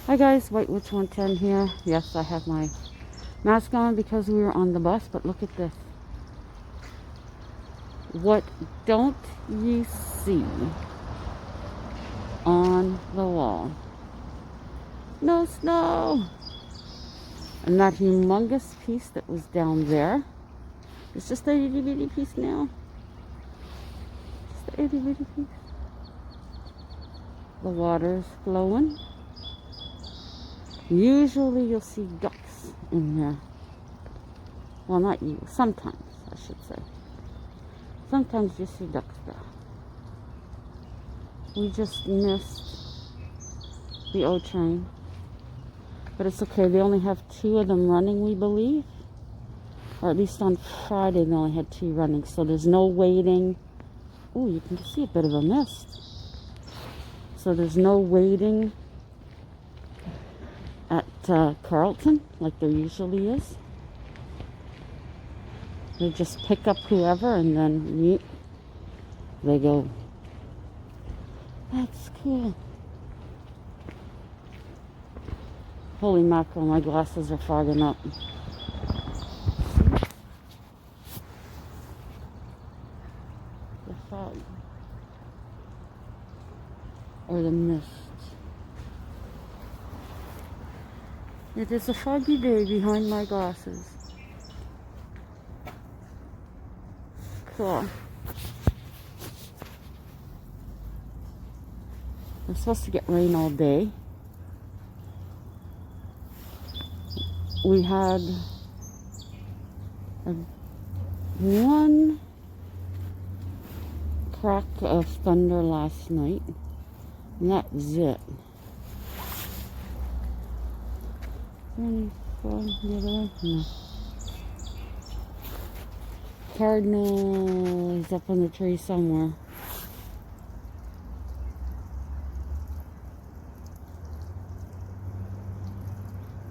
Hi guys, White Witch 110 here. Yes, I have my mask on because we were on the bus, but look at this. What don't you see on the wall? No snow! And that humongous piece that was down there, it's just a itty bitty piece now. Just a itty bitty piece. The water's flowing. Usually you'll see ducks in there. Well, not you. Sometimes, I should say. Sometimes you see ducks there. We just missed the O train. But it's okay. They only have 2 of them running, we believe. Or at least on Friday they only had 2 running. So there's no waiting. Oh, you can see a bit of a mist. So there's no waiting at Carlton like there usually is. They just pick up whoever and then they go. That's cool. Holy mackerel, my glasses are fogging up. The fog. Or the mist. It is a foggy day behind my glasses. Cool. We're supposed to get rain all day. We had one crack of thunder last night, and that was it. Any fog the other way? No. Cardinal is up on the tree somewhere.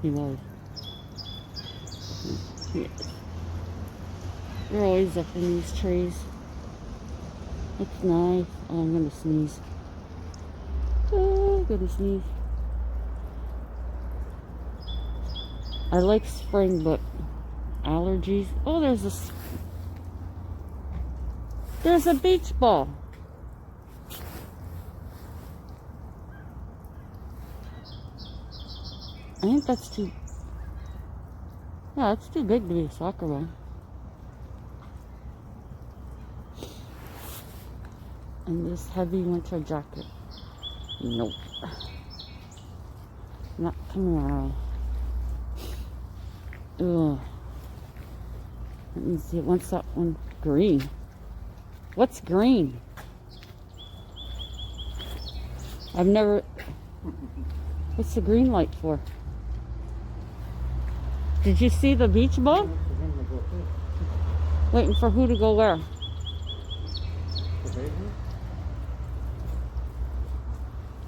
He was. Yes. They're always up in these trees. It's nice. Oh, I'm gonna sneeze. Oh, I'm gonna sneeze. I like spring, but allergies. Oh, there's a beach ball. I think that's too. Yeah, it's too big to be a soccer ball. And this heavy winter jacket. Nope. Not tomorrow. Ugh. Let me see. What's that one? Green. What's green? I've never. What's the green light for? Did you see the beach ball? Waiting for who to go where?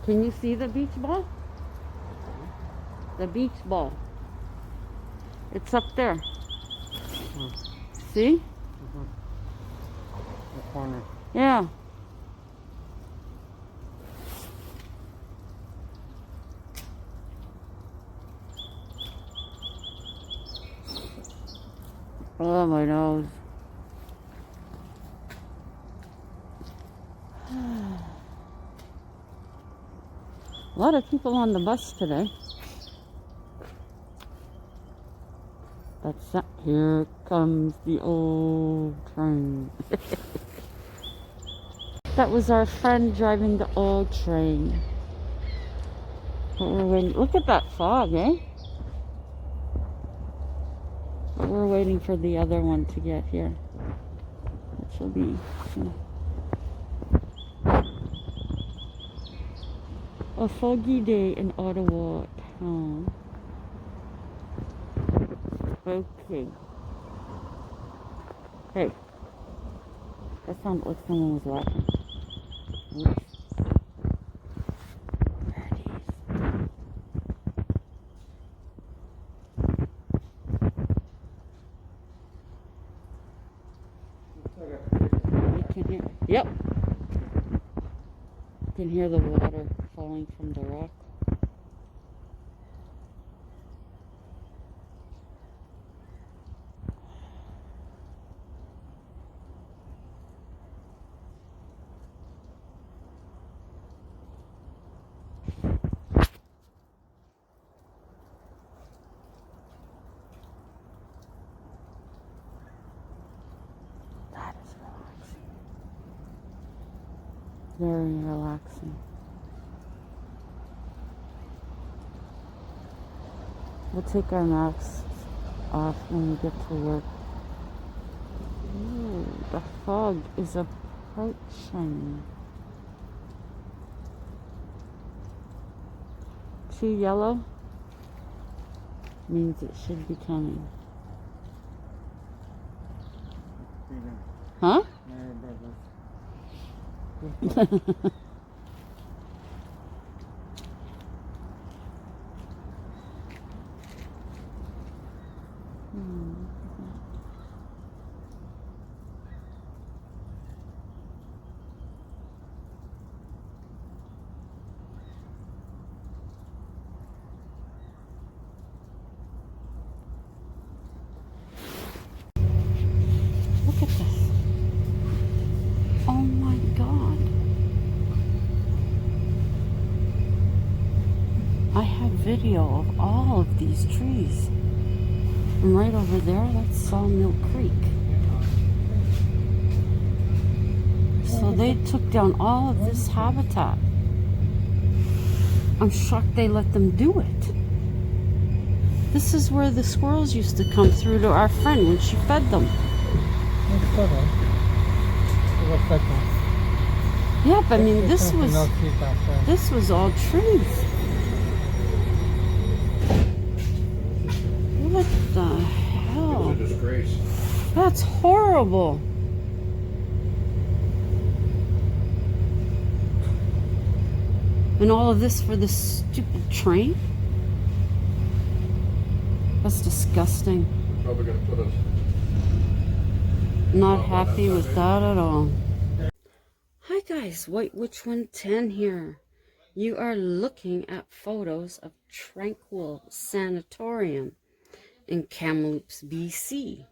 Can you see the beach ball? The beach ball. It's up there. See? The corner. Yeah. Oh, my nose. A lot of people on the bus today. Here comes the old train. That was our friend driving the old train. Look at that fog, eh? But we're waiting for the other one to get here. Which will be a foggy day in Ottawa town. Okay. Hey. That sounded like someone was laughing. Oops. You can hear. Yep. You can hear the water falling from the rock. Very relaxing. We'll take our masks off when we get to work. Ooh, the fog is approaching. Too yellow means it should be coming. Huh? Look at this. Oh my God. I have video of all of these trees. And right over there, that's Sawmill Creek. So they took down all of this habitat. I'm shocked they let them do it. This is where the squirrels used to come through to our friend when she fed them. Yeah, but I mean, this was all trees. What the hell? It was a disgrace. That's horrible. And all of this for this stupid train? That's disgusting. They're probably going to put us. Not happy with that at all. Hi guys, White Witch 110 here. You are looking at photos of Tranquil Sanatorium in Kamloops, BC.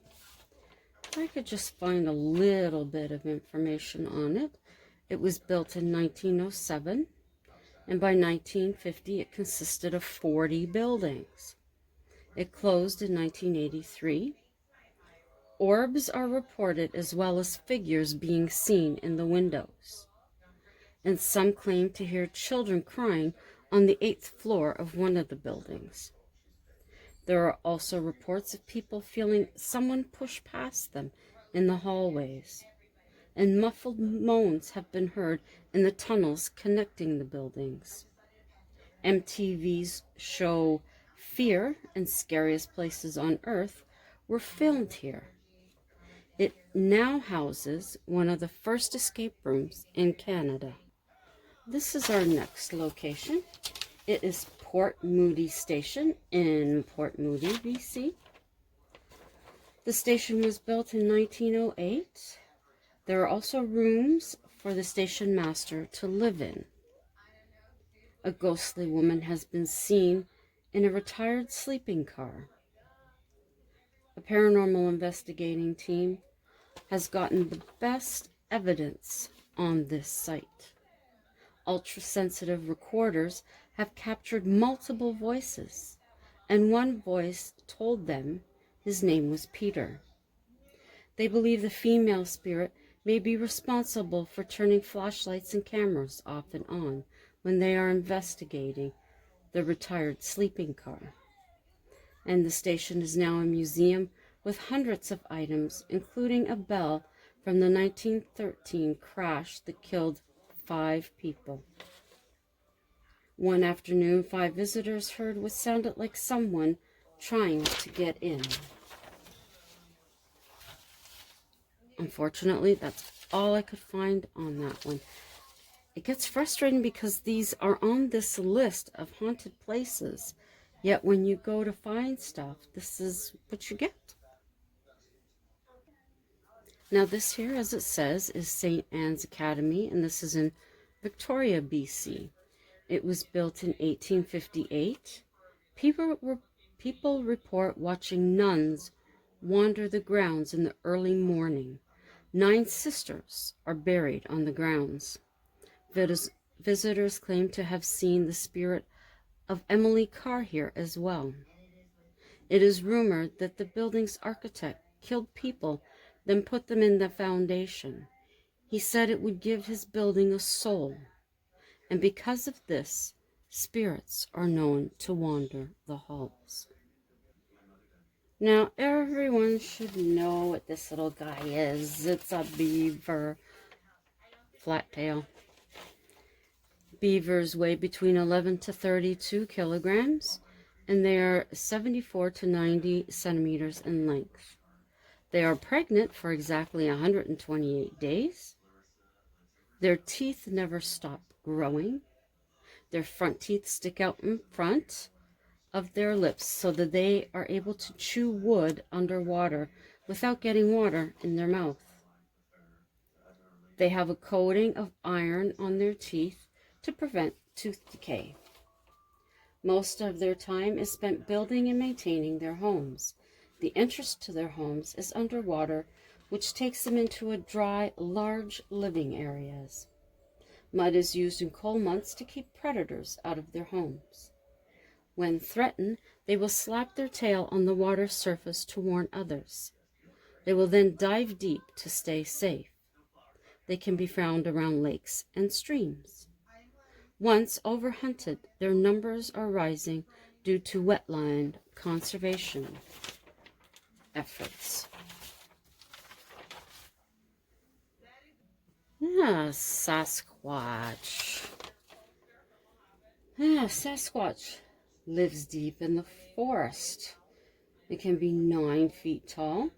I could just find a little bit of information on it. It was built in 1907, and by 1950 it consisted of 40 buildings. It closed in 1983. Orbs are reported as well as figures being seen in the windows. And some claim to hear children crying on the 8th floor of one of the buildings. There are also reports of people feeling someone push past them in the hallways. And muffled moans have been heard in the tunnels connecting the buildings. MTV's show Fear and Scariest Places on Earth were filmed here. It now houses one of the first escape rooms in Canada. This is our next location. It is Port Moody Station in Port Moody, BC. The station was built in 1908. There are also rooms for the station master to live in. A ghostly woman has been seen in a retired sleeping car. A paranormal investigating team has gotten the best evidence on this site. Ultra-sensitive recorders have captured multiple voices, and one voice told them his name was Peter. They believe the female spirit may be responsible for turning flashlights and cameras off and on when they are investigating the retired sleeping car. And the station is now a museum with hundreds of items, including a bell from the 1913 crash that killed 5 people. One afternoon, 5 visitors heard what sounded like someone trying to get in. Unfortunately, that's all I could find on that one. It gets frustrating because these are on this list of haunted places, yet when you go to find stuff, this is what you get. Now this here, as it says, is St. Anne's Academy, and this is in Victoria, BC. It was built in 1858. People report watching nuns wander the grounds in the early morning. 9 sisters are buried on the grounds. Visitors claim to have seen the spirit of Emily Carr here as well. It is rumored that the building's architect killed people, then put them in the foundation. He said it would give his building a soul, and because of this, spirits are known to wander the halls. Now, everyone should know what this little guy is. It's a beaver, flat tail. Beavers weigh between 11 to 32 kilograms, and they are 74 to 90 centimeters in length. They are pregnant for exactly 128 days. Their teeth never stop growing. Their front teeth stick out in front of their lips so that they are able to chew wood underwater without getting water in their mouth. They have a coating of iron on their teeth to prevent tooth decay. Most of their time is spent building and maintaining their homes. The entrance to their homes is underwater, which takes them into a dry, large living areas. Mud is used in cold months to keep predators out of their homes. When threatened, they will slap their tail on the water surface to warn others. They will then dive deep to stay safe. They can be found around lakes and streams. Once overhunted, their numbers are rising due to wetland conservation efforts. Sasquatch. Sasquatch lives deep in the forest. It can be 9 feet tall,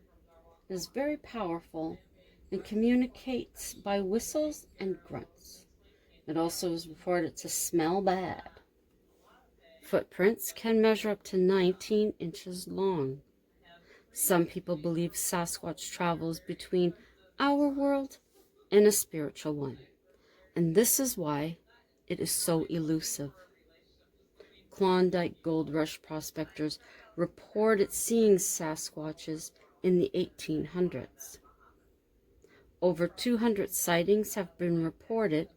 is very powerful, and communicates by whistles and grunts. It also is reported to smell bad. Footprints can measure up to 19 inches long. Some people believe Sasquatch travels between our world and a spiritual one, and this is why it is so elusive. Klondike Gold Rush prospectors reported seeing Sasquatches in the 1800s. Over 200 sightings have been reported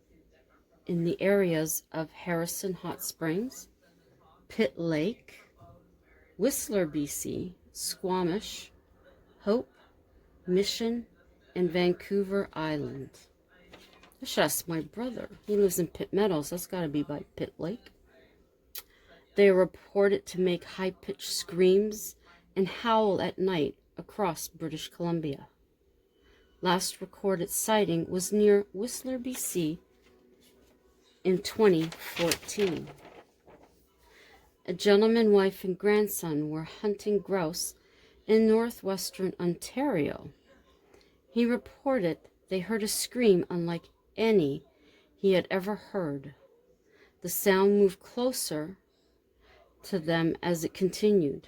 in the areas of Harrison Hot Springs, Pitt Lake, Whistler, BC, Squamish, Hope, Mission, and Vancouver Island. I should ask my brother. He lives in Pitt Meadows. That's got to be by Pitt Lake. They are reported to make high-pitched screams and howl at night across British Columbia. Last recorded sighting was near Whistler, BC in 2014. A gentleman, wife, and grandson were hunting grouse in northwestern Ontario. He reported they heard a scream unlike any he had ever heard. The sound moved closer to them as it continued.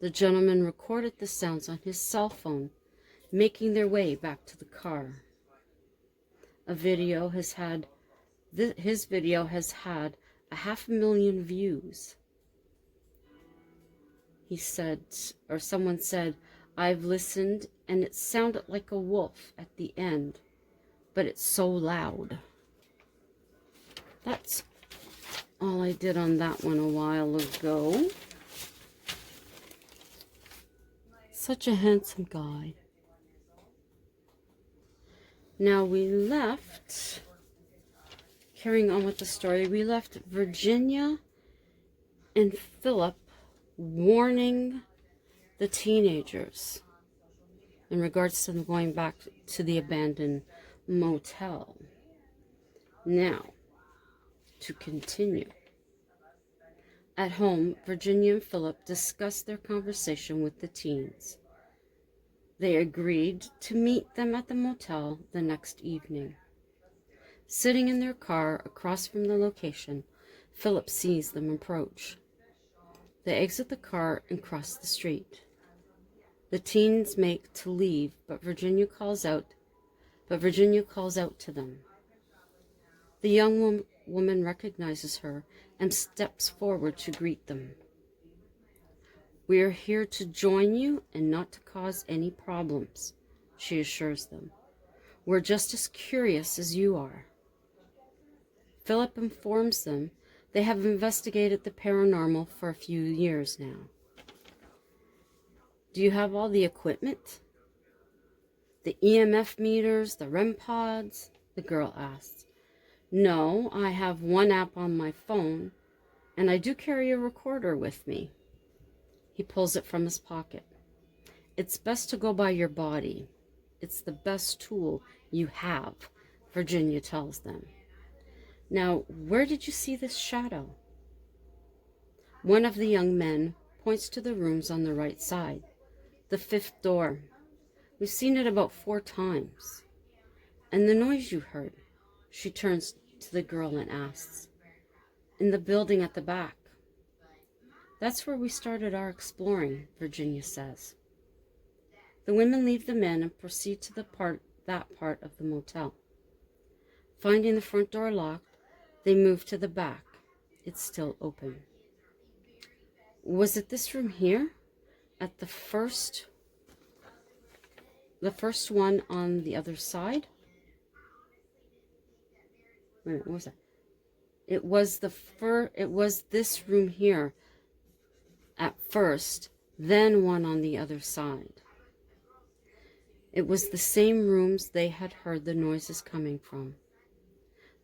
The gentleman recorded the sounds on his cell phone, making their way back to the car. His video has had 500,000 views. He said, or someone said, I've listened and it sounded like a wolf at the end, but it's so loud. That's all I did on that one a while ago. Such a handsome guy. Now we left, carrying on with the story, we left Virginia and Philip warning the teenagers in regards to them going back to the abandoned motel. Now, to continue. At home, Virginia and Philip discussed their conversation with the teens. They agreed to meet them at the motel the next evening. Sitting in their car across from the location, Philip sees them approach. They exit the car and cross the street. The teens make to leave, but Virginia calls out to them. The young woman recognizes her and steps forward to greet them. We are here to join you and not to cause any problems, she assures them. We're just as curious as you are. Philip informs them they have investigated the paranormal for a few years now. Do you have all the equipment? The EMF meters, the REM pods? The girl asked. No, I have one app on my phone, and I do carry a recorder with me. He pulls it from his pocket. It's best to go by your body. It's the best tool you have, Virginia tells them. Now, where did you see this shadow? One of the young men points to the rooms on the right side. The fifth door. We've seen it about 4 times. And the noise you heard? She turns to the girl and asks. In the building at the back. That's where we started our exploring, Virginia says. The women leave the men and proceed to that part of the motel. Finding the front door locked, they move to the back. It's still open. Was it this room here? At the first one on the other side? Wait a minute, what was that? It was this room here at first, then one on the other side. It was the same rooms they had heard the noises coming from.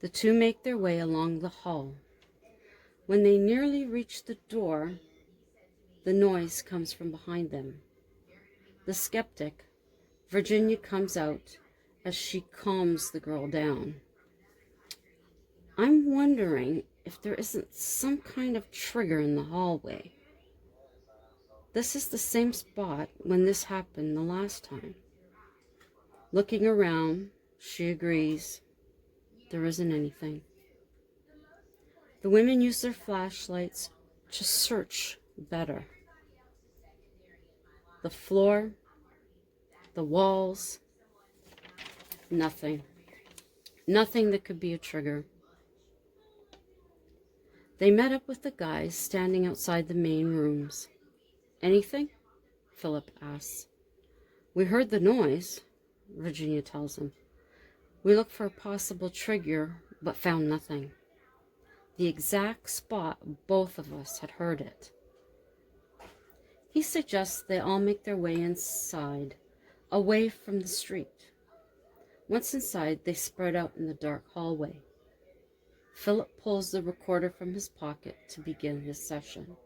The two make their way along the hall. When they nearly reach the door, the noise comes from behind them. The skeptic, Virginia, comes out as she calms the girl down. I'm wondering if there isn't some kind of trigger in the hallway. This is the same spot when this happened the last time. Looking around, she agrees. There isn't anything. The women use their flashlights to search better. The floor, the walls, nothing. Nothing that could be a trigger. They met up with the guys standing outside the main rooms. Anything? Philip asks. We heard the noise, Virginia tells him. We looked for a possible trigger, but found nothing. The exact spot both of us had heard it. He suggests they all make their way inside, away from the street. Once inside, they spread out in the dark hallway. Philip pulls the recorder from his pocket to begin his session.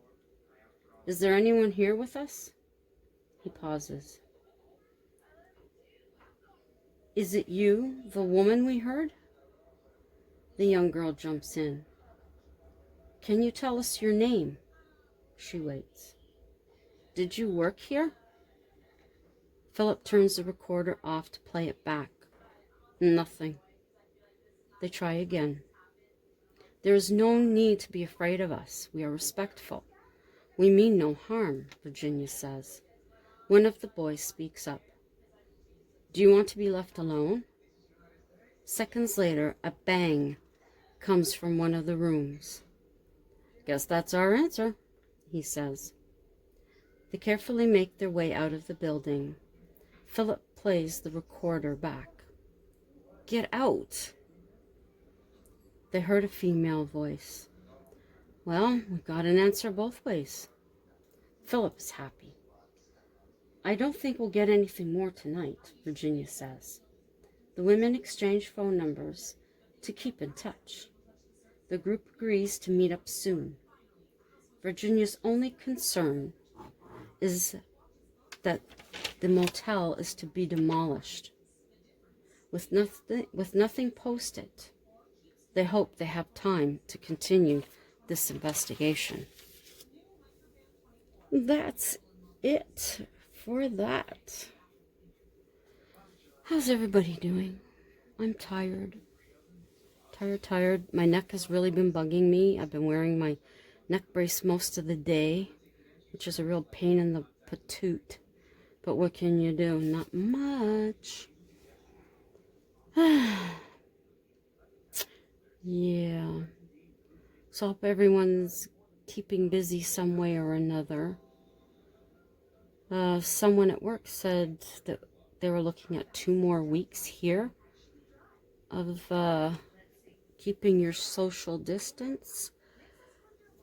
Is there anyone here with us? He pauses. Is it you, the woman we heard? The young girl jumps in. Can you tell us your name? She waits. Did you work here? Philip turns the recorder off to play it back. Nothing. They try again. There is no need to be afraid of us. We are respectful. We mean no harm, Virginia says. One of the boys speaks up. Do you want to be left alone? Seconds later, a bang comes from one of the rooms. Guess that's our answer, he says. They carefully make their way out of the building. Philip plays the recorder back. Get out! They heard a female voice. Well, we got an answer both ways. Philip is happy. I don't think we'll get anything more tonight, Virginia says. The women exchange phone numbers to keep in touch. The group agrees to meet up soon. Virginia's only concern is that the motel is to be demolished. With nothing posted, they hope they have time to continue this investigation. That's it for that. How's everybody doing? I'm tired. Tired. My neck has really been bugging me. I've been wearing my neck brace most of the day, which is a real pain in the patoot. But what can you do? Not much. Yeah. So I hope everyone's keeping busy some way or another. Someone at work said that they were looking at 2 more weeks here of keeping your social distance.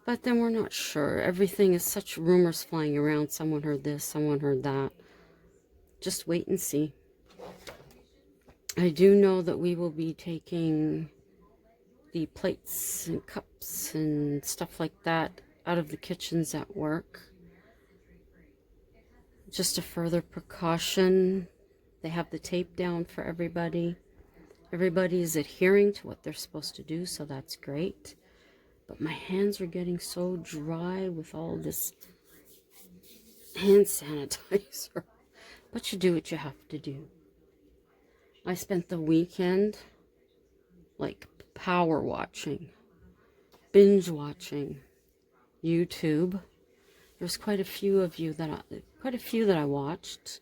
But then we're not sure. Everything is such rumors flying around. Someone heard this, someone heard that. Just wait and see. I do know that we will be taking the plates and cups and stuff like that out of the kitchens at work. Just a further precaution. They have the tape down for everybody. Everybody is adhering to what they're supposed to do, so that's great. But my hands are getting so dry with all this hand sanitizer. But you do what you have to do. I spent the weekend like power watching, binge watching YouTube. There's quite a few that I watched.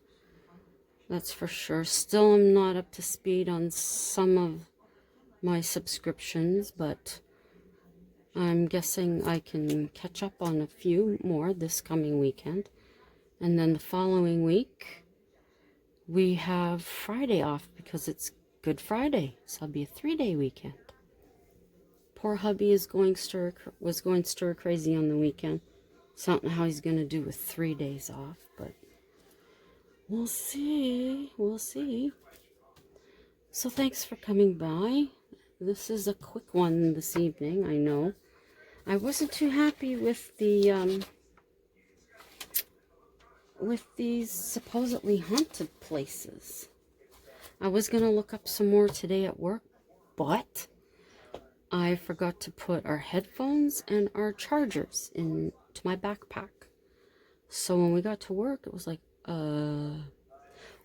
That's for sure. Still, I'm not up to speed on some of my subscriptions, but I'm guessing I can catch up on a few more this coming weekend. And then the following week, we have Friday off because it's Good Friday. So it'll be a 3-day weekend. Poor hubby was going stir crazy on the weekend. So I don't know how he's going to do with 3 days off, but we'll see. We'll see. So thanks for coming by. This is a quick one this evening, I know. I wasn't too happy with these supposedly haunted places. I was going to look up some more today at work, but I forgot to put our headphones and our chargers into my backpack. So when we got to work, it was like,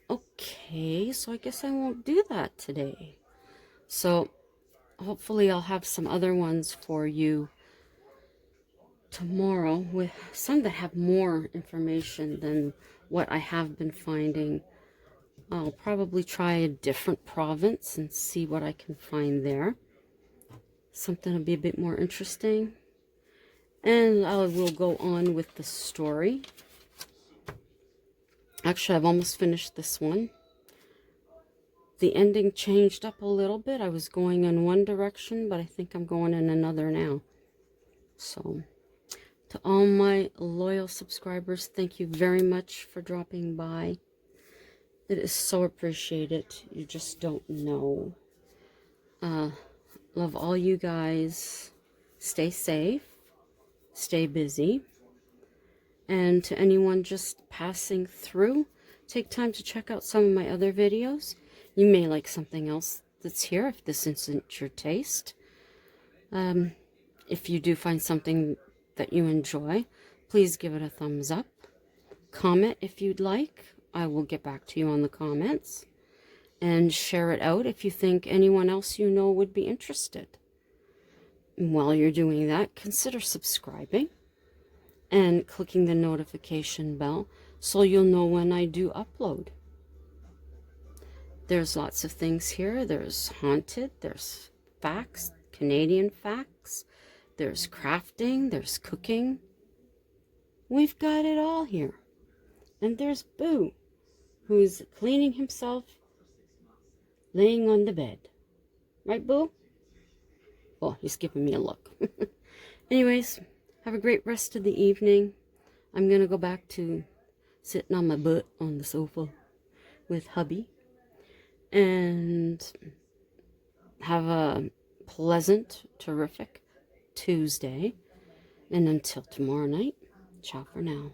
okay, so I guess I won't do that today. So hopefully I'll have some other ones for you tomorrow with some that have more information than what I have been finding. I'll probably try a different province and see what I can find there. Something will be a bit more interesting. And I will go on with the story. Actually, I've almost finished this one. The ending changed up a little bit. I was going in one direction, but I think I'm going in another now. So, to all my loyal subscribers, thank you very much for dropping by. It is so appreciated. You just don't know. Love all you guys. Stay safe. Stay busy. And to anyone just passing through, take time to check out some of my other videos. You may like something else that's here if this isn't your taste. If you do find something that you enjoy, please give it a thumbs up. Comment if you'd like. I will get back to you on the comments. And share it out if you think anyone else you know would be interested. And while you're doing that, consider subscribing and clicking the notification bell so you'll know when I do upload. There's lots of things here. There's haunted, there's facts, Canadian facts, there's crafting, there's cooking. We've got it all here. And there's Boo, who's cleaning himself, laying on the bed. Right, Boo? Oh, he's giving me a look. Anyways, have a great rest of the evening. I'm going to go back to sitting on my butt on the sofa with hubby. And have a pleasant, terrific Tuesday. And until tomorrow night, ciao for now.